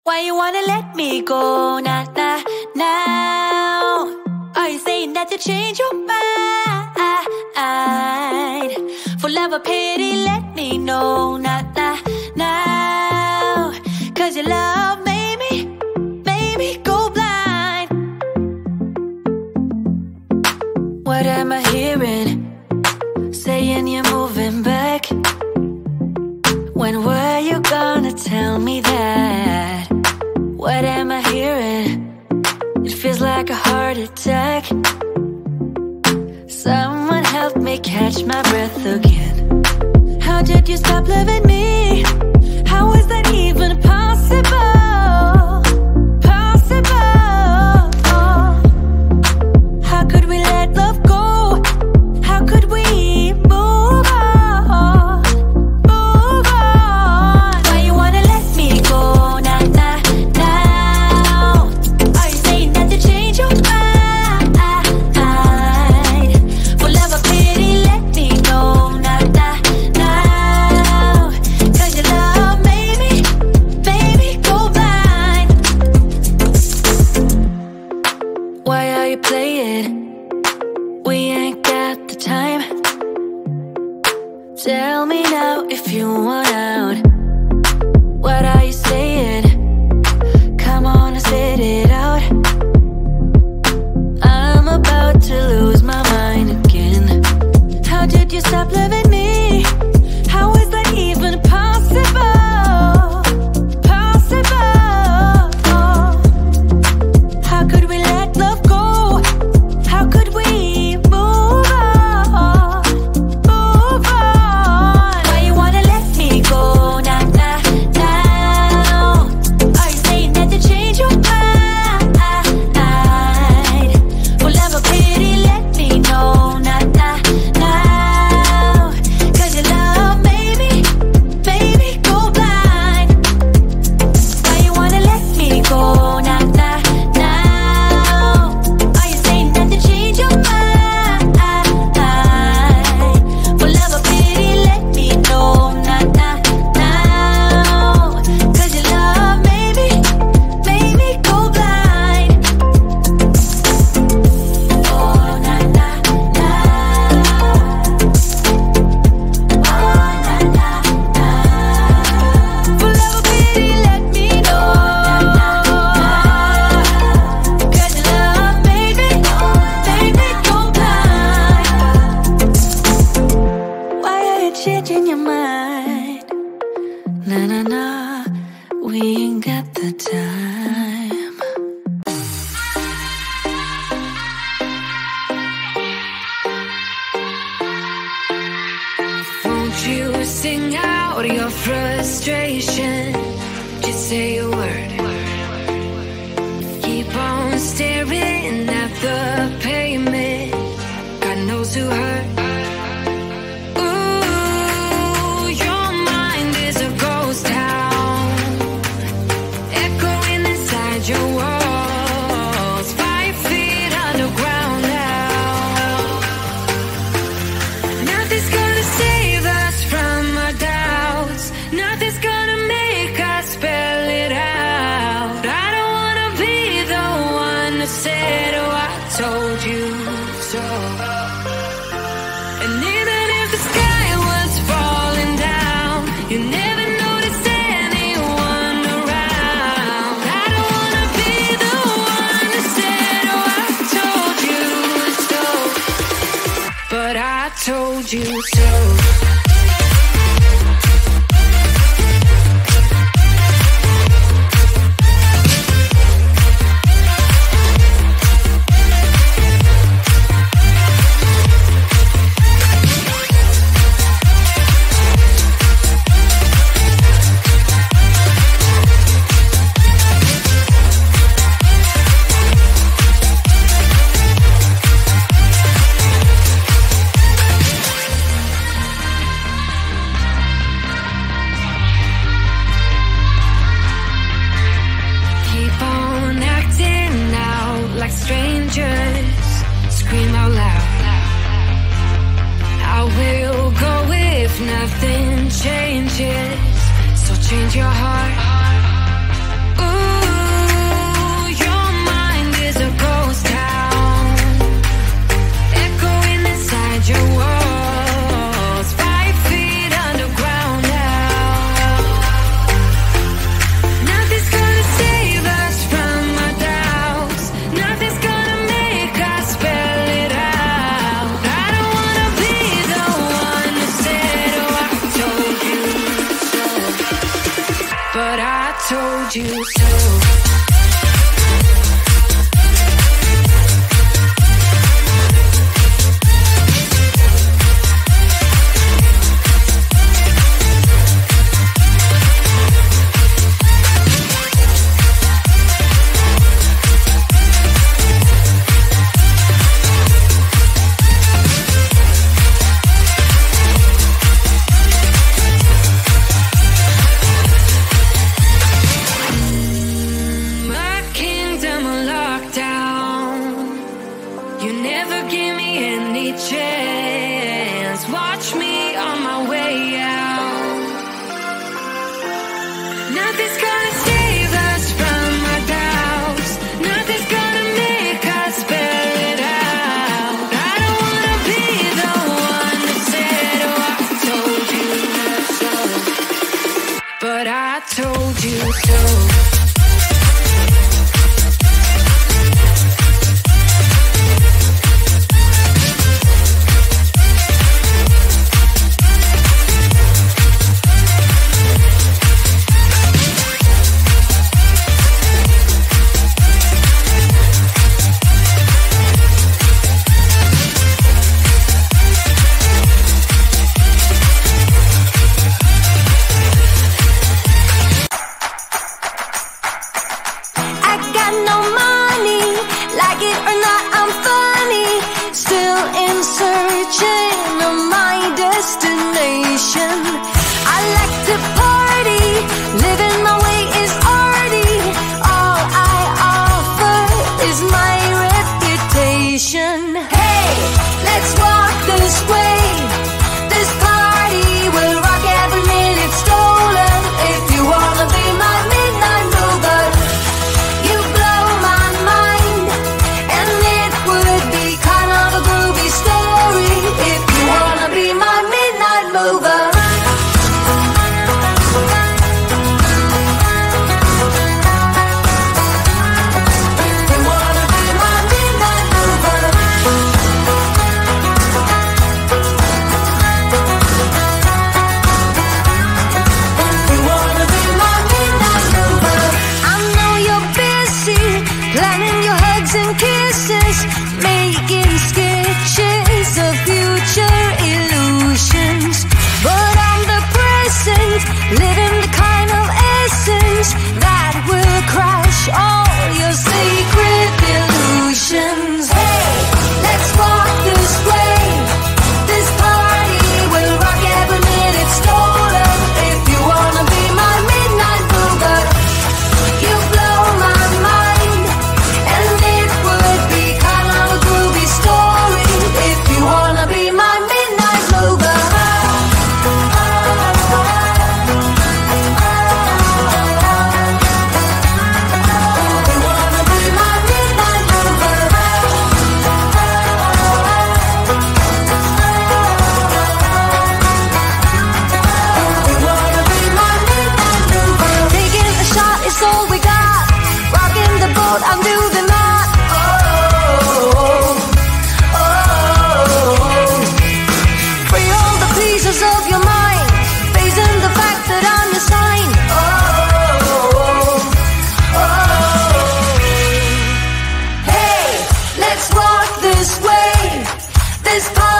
Why you wanna let me go now? Are you saying that you change your mind? For love or pity, let me know now. Cause your love made me go blind. What am I hearing? Saying you're moving back. When were you gonna tell me that? What am I hearing? It feels like a heart attack. Someone help me catch my breath again. How did you stop loving me? How is that even possible? Possible. How could we let love go? How could we move on? Move on. Why you wanna let me go now? Are you saying that to change your mind? For love or pity, let me know now. Cause your love made me go blind. Why are you playing? We ain't got the time. Tell me now if you want out. What are you saying? Come on and spit it out. I'm about to lose my mind again. How did you stop loving me? How is that even possible? Possible. How could we let love go? How could we move on? Move on. Why you wanna let me go now? Are you saying that to change your mind? For love or pity, let me know now. Cause your love made me go blind. Why you wanna let me go now? Are you saying that to change your mind? For love or pity, let me know now. Cause your love made me go blind. Oh, na na na. Oh, na na na. For love or pity, let me know. Cause your love made me go blind. Why are you changing your mind? Na, we ain't got the time. Won't you sing out your frustration? Just say a word. Keep on staring at the pavement. God knows who hurt. Ooh, your mind is a ghost town, echoing inside your walls. 5 feet underground now. Nothing's gonna save us from our doubts. Nothing's gonna make us spell it out. I don't wanna be the one that said, oh, I told you so. And even if the sky was falling down, you never noticed anyone around. I don't wanna be the one that said, oh, I told you so. But I told you so. Keep on acting out like strangers. Scream out loud. I will go if nothing changes. So change your heart. Ooh. you so. This party